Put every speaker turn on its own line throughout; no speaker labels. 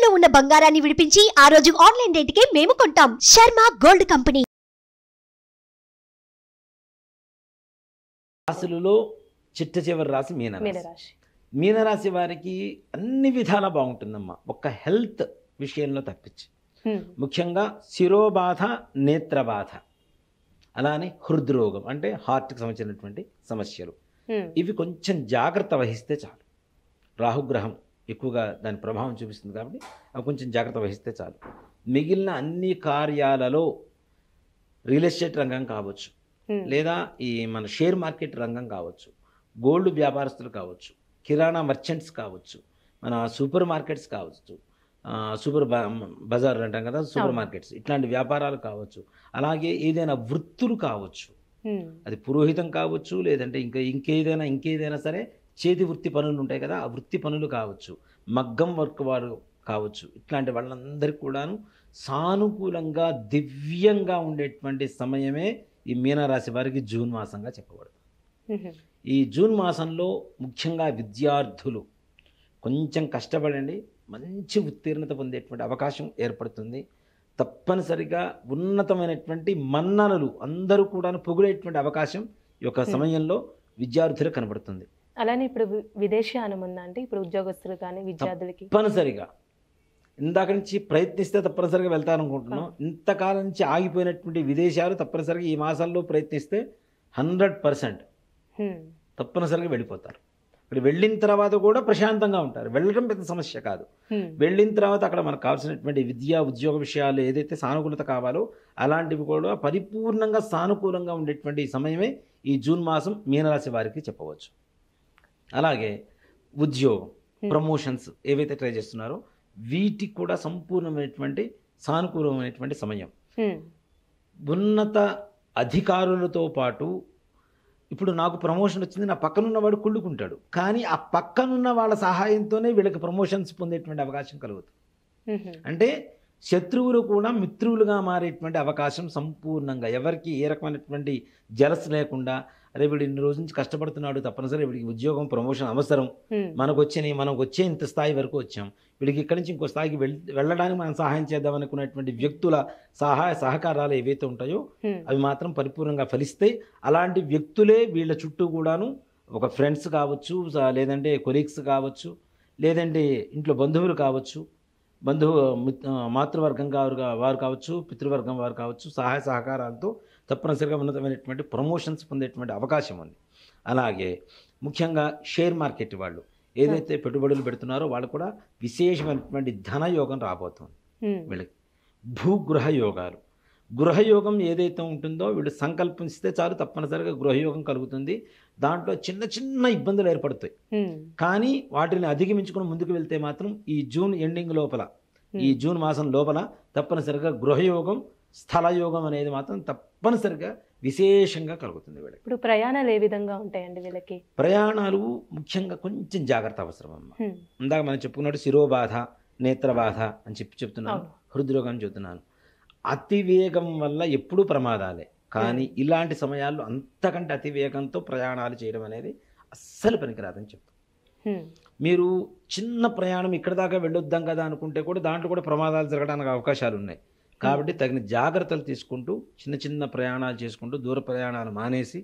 తాకట్టులో ఉన్న బంగారాన్ని విడిపించి ఆ రోజు ఆన్లైన్ రేటుకే మేము కొంటాం. Sharma gold company.
రాశులలో చిట్ట చివరి రాశి మీనరాశి.
మీనరాశి.
మీనరాశి వారికి అన్ని విధాలా బాగుంటుందమ్మా, ఒక్క హెల్త్ విషయంలో తప్పించి. ముఖ్యంగా శిరోబాధ, నేత్రబాధ, అలానే హృద్రోగం అంటే హార్ట్కి సంబంధించినటువంటి సమస్యలు, ఇవి కొంచెం జాగ్రత్త వహిస్తే చాలు. రాహుగ్రహం ఎక్కువగా దాని ప్రభావం చూపిస్తుంది కాబట్టి అవి కొంచెం జాగ్రత్త వహిస్తే చాలు. మిగిలిన అన్ని కార్యాలలో రియల్ ఎస్టేట్ రంగం కావచ్చు, లేదా ఈ మన షేర్ మార్కెట్ రంగం కావచ్చు, గోల్డ్ వ్యాపారస్తులు కావచ్చు, కిరాణా మర్చెంట్స్ కావచ్చు, మన సూపర్ మార్కెట్స్ కావచ్చు, సూపర్ బజార్ అంటాం కదా, సూపర్ మార్కెట్స్, ఇట్లాంటి వ్యాపారాలు కావచ్చు, అలాగే ఏదైనా వృత్తులు కావచ్చు, అది పురోహితం కావచ్చు, లేదంటే ఇంకేదైనా సరే చేతి వృత్తి పనులు ఉంటాయి కదా, ఆ వృత్తి పనులు కావచ్చు, మగ్గం వర్క్ వారు కావచ్చు, ఇట్లాంటి వాళ్ళందరికీ కూడాను సానుకూలంగా దివ్యంగా ఉండేటువంటి సమయమే ఈ మీనరాశి వారికి జూన్ మాసంగా చెప్పబడుతుంది. ఈ జూన్ మాసంలో ముఖ్యంగా విద్యార్థులు కొంచెం కష్టపడండి, మంచి ఉత్తీర్ణత పొందేటువంటి అవకాశం ఏర్పడుతుంది. తప్పనిసరిగా ఉన్నతమైనటువంటి మన్ననలు అందరూ కూడా పొగిడేటువంటి అవకాశం ఈ యొక్క సమయంలో విద్యార్థులకు కనబడుతుంది.
అలానే ఇప్పుడు విదేశీయానం ఉందా అంటే ఇప్పుడు ఉద్యోగస్తులు కానీ విద్యార్థులకి
తప్పనిసరిగా ఇందాక నుంచి ప్రయత్నిస్తే తప్పనిసరిగా వెళ్తారనుకుంటున్నాం. ఇంతకాలం నుంచి ఆగిపోయినటువంటి విదేశాలు తప్పనిసరిగా ఈ మాసంలో ప్రయత్నిస్తే 100% తప్పనిసరిగా వెళ్ళిపోతారు. ఇక్కడ వెళ్ళిన తర్వాత కూడా ప్రశాంతంగా ఉంటారు. వెళ్ళడం పెద్ద సమస్య కాదు. వెళ్ళిన తర్వాత అక్కడ మనకు కావాల్సినటువంటి విద్యా ఉద్యోగ విషయాలు ఏదైతే సానుకూలత కావాలో అలాంటివి కూడా పరిపూర్ణంగా సానుకూలంగా ఉండేటువంటి సమయమే ఈ జూన్ మాసం మీనరాశి వారికి చెప్పవచ్చు. అలాగే ఉద్యోగం, ప్రమోషన్స్ ఏవైతే ట్రై చేస్తున్నారో వీటికి కూడా సంపూర్ణమైనటువంటి సానుకూలమైనటువంటి సమయం. ఉన్నత అధికారులతో పాటు ఇప్పుడు నాకు ప్రమోషన్ వచ్చింది, నా పక్కనున్నవాడు కుళ్ళుకుంటాడు, కానీ ఆ పక్కనున్న వాళ్ళ సహాయంతోనే వీళ్ళకి ప్రమోషన్స్ పొందేటువంటి అవకాశం కలుగుతుంది. అంటే శత్రువులు కూడా మిత్రులుగా మారేటువంటి అవకాశం సంపూర్ణంగా, ఎవరికి ఏ రకమైనటువంటి జలస్ లేకుండా, అరే వీడు ఇన్ని రోజు నుంచి కష్టపడుతున్నాడు, తప్పనిసరి వీడికి ఉద్యోగం ప్రమోషన్ అవసరం, మనకు వచ్చే ఇంత స్థాయి వరకు వచ్చాం, వీడికి ఇక్కడి నుంచి ఇంకో స్థాయికి వెళ్ళడానికి మనం సహాయం చేద్దాం అనుకునేటువంటి వ్యక్తుల సహకారాలు ఏవైతే ఉంటాయో అవి మాత్రం పరిపూర్ణంగా ఫలిస్తాయి. అలాంటి వ్యక్తులే వీళ్ళ చుట్టూ కూడాను ఒక ఫ్రెండ్స్ కావచ్చు, లేదంటే కొలీగ్స్ కావచ్చు, లేదంటే ఇంట్లో బంధువులు కావచ్చు, మాతృవర్గం వారు కావచ్చు, పితృవర్గం వారు కావచ్చు, సహాయ సహకారాలతో తప్పనిసరిగా ఉన్నతమైనటువంటి ప్రమోషన్స్ పొందేటువంటి అవకాశం ఉంది. అలాగే ముఖ్యంగా షేర్ మార్కెట్ వాళ్ళు ఏదైతే పెట్టుబడులు పెడుతున్నారో వాళ్ళు కూడా విశేషమైనటువంటి ధనయోగం రాబోతుంది వీళ్ళకి. భూగృహ యోగాలు, గృహయోగం ఏదైతే ఉంటుందో వీళ్ళు సంకల్పిస్తే చాలు తప్పనిసరిగా గృహయోగం కలుగుతుంది. దాంట్లో చిన్న చిన్న ఇబ్బందులు ఏర్పడతాయి, కానీ వాటిని అధిగమించుకుని ముందుకు వెళ్తే మాత్రం ఈ జూన్ ఎండింగ్ లోపల, ఈ జూన్ మాసం లోపల తప్పనిసరిగా గృహయోగం, స్థలయోగం అనేది మాత్రం తప్పనిసరిగా విశేషంగా కలుగుతుంది వీళ్ళకి.
ఇప్పుడు ప్రయాణాలు ఏ విధంగా ఉంటాయండి వీళ్ళకి?
ప్రయాణాలు ముఖ్యంగా కొంచెం జాగ్రత్త అవసరం అమ్మ. ఇందాక మనం చెప్పుకున్నట్టు శిరోబాధ, నేత్రబాధ అని చెప్తున్నాను, హృద్రోగం అని చెప్తున్నాను. అతివేగం వల్ల ఎప్పుడూ ప్రమాదాలే, కానీ ఇలాంటి సమయాల్లో అంతకంటే అతివేగంతో ప్రయాణాలు చేయడం అనేది అస్సలు పనికిరాదని చెప్తాను. మీరు చిన్న ప్రయాణం ఇక్కడ దాకా వెళ్ళొద్దాం కదా అనుకుంటే కూడా దాంట్లో కూడా ప్రమాదాలు జరగడానికి అవకాశాలు ఉన్నాయి. కాబట్టి తగిన జాగ్రత్తలు తీసుకుంటూ చిన్న చిన్న ప్రయాణాలు చేసుకుంటూ దూర ప్రయాణాలు మానేసి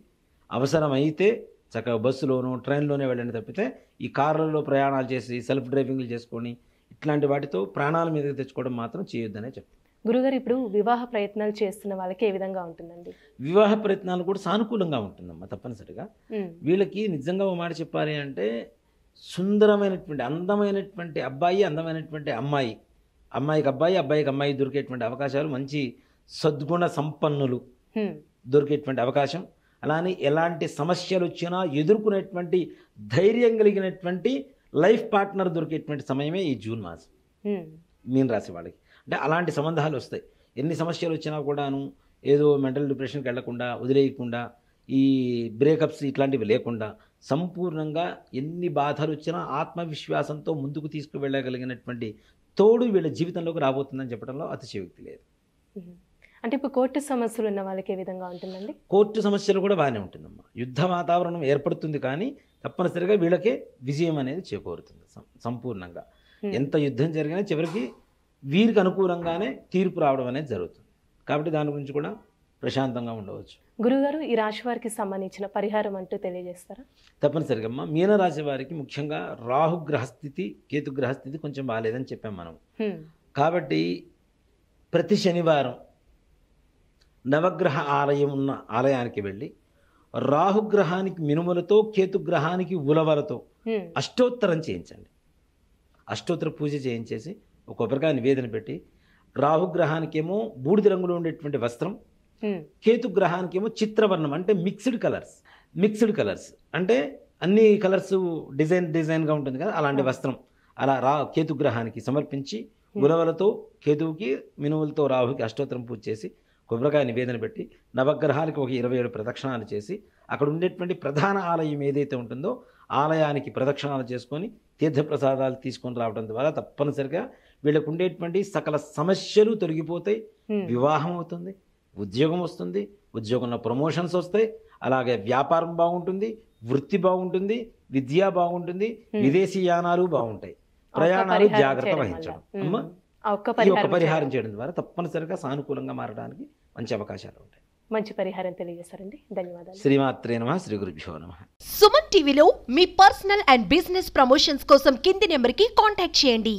అవసరమైతే చక్కగా బస్సులోనూ ట్రైన్లోనే వెళ్ళండి తప్పితే ఈ కార్లలో ప్రయాణాలు చేసి సెల్ఫ్ డ్రైవింగ్లు చేసుకొని ఇట్లాంటి వాటితో ప్రాణాల మీదకి తెచ్చుకోవడం మాత్రం చేయొద్దనే చెప్తాను.
గురుగారు, ఇప్పుడు వివాహ ప్రయత్నాలు చేస్తున్న వాళ్ళకి ఏ విధంగా ఉంటుందండి?
వివాహ ప్రయత్నాలు కూడా సానుకూలంగా ఉంటుందమ్మా. తప్పనిసరిగా వీళ్ళకి నిజంగా ఒక మాట చెప్పాలి అంటే సుందరమైనటువంటి అందమైనటువంటి అబ్బాయి, అందమైనటువంటి అమ్మాయి, అమ్మాయికి అబ్బాయి, అబ్బాయికి అమ్మాయి దొరికేటువంటి అవకాశాలు, మంచి సద్గుణ సంపన్నులు దొరికేటువంటి అవకాశం, అలానే ఎలాంటి సమస్యలు వచ్చినా ఎదుర్కొనేటువంటి ధైర్యం కలిగినటువంటి లైఫ్ పార్ట్నర్ దొరికేటువంటి సమయమే ఈ జూన్ మాసం మీన రాశి వాళ్ళకి. అంటే అలాంటి సంబంధాలు వస్తాయి. ఎన్ని సమస్యలు వచ్చినా కూడాను ఏదో మెంటల్ డిప్రెషన్కి వెళ్లకుండా, వదిలేయకుండా, ఈ బ్రేకప్స్ ఇట్లాంటివి లేకుండా సంపూర్ణంగా ఎన్ని బాధలు వచ్చినా ఆత్మవిశ్వాసంతో ముందుకు తీసుకువెళ్ళగలిగినటువంటి తోడు వీళ్ళ జీవితంలోకి రాబోతుందని చెప్పడంలో అతిశయోక్తి లేదు.
అంటే ఇప్పుడు కోర్టు సమస్యలు ఉన్న వాళ్ళకి ఏ విధంగా ఉంటుందండి?
కోర్టు సమస్యలు కూడా బాగానే ఉంటుందమ్మా. యుద్ధ వాతావరణం ఏర్పడుతుంది, కానీ తప్పనిసరిగా వీళ్ళకే విజయం అనేది చేకూరుతుంది సంపూర్ణంగా. ఎంత యుద్ధం జరిగినా చివరికి వీరికి అనుకూలంగానే తీర్పు రావడం అనేది జరుగుతుంది. కాబట్టి దాని గురించి కూడా ప్రశాంతంగా ఉండవచ్చు.
గురుగారు, ఈ రాశి వారికి సంబంధించిన పరిహారం అంటూ తెలియజేస్తారా?
తప్పనిసరిగా అమ్మ, మీనరాశి వారికి ముఖ్యంగా రాహు గ్రహస్థితి, కేతు గ్రహస్థితి కొంచెం బాగాలేదని చెప్పాం మనం. కాబట్టి ప్రతి శనివారం నవగ్రహ ఆలయం ఉన్న ఆలయానికి వెళ్ళి రాహుగ్రహానికి మినుములతో, కేతుగ్రహానికి ఉలవలతో అష్టోత్తరం చేయించండి. అష్టోత్తర పూజ చేయించేసి ఒక కొబ్బరికాయ నివేదన పెట్టి, రాహుగ్రహానికేమో బూడిద రంగులో ఉండేటువంటి వస్త్రం, కేతుగ్రహానికేమో చిత్రవర్ణం అంటే మిక్స్డ్ కలర్స్ అంటే అన్ని కలర్స్ డిజైన్గా ఉంటుంది కదా, అలాంటి వస్త్రం అలా కేతుగ్రహానికి సమర్పించి ఉలవలతో కేతువుకి, మినుములతో రాహుకి అష్టోత్తరం పూజ చేసి కొబ్బరికాయ నివేదన పెట్టి నవగ్రహాలకి ఒక 27 ప్రదక్షిణాలు చేసి అక్కడ ఉండేటువంటి ప్రధాన ఆలయం ఏదైతే ఉంటుందో ఆలయానికి ప్రదక్షిణాలు చేసుకొని తీర్థప్రసాదాలు తీసుకొని రావడం ద్వారా తప్పనిసరిగా వీళ్ళకు ఉండేటువంటి సకల సమస్యలు తొలగిపోతాయి. వివాహం అవుతుంది, ఉద్యోగం వస్తుంది, ఉద్యోగంలో ప్రమోషన్స్ వస్తాయి, అలాగే వ్యాపారం బాగుంటుంది, వృత్తి బాగుంటుంది, విద్య బాగుంటుంది, విదేశీ యానాలు బాగుంటాయి, ప్రయాణాలు జాగ్రత్త వహించడం. అమ్మ, ఈ ఒక్క పరిహారం చేయడం ద్వారా తప్పనిసరిగా సానుకూలంగా మారడానికి మంచి అవకాశాలు ఉంటాయి.
మంచి పరిహారం తెలియజేస్తారండి. ధన్యవాదాలు.
శ్రీమాత్రే నమః. శ్రీ గురుభ్యో నమః.
సుమన్ టీవీలో మీ పర్సనల్ అండ్ బిజినెస్ ప్రమోషన్స్ కోసం కింది నెంబర్కి కాంటాక్ట్ చేయండి.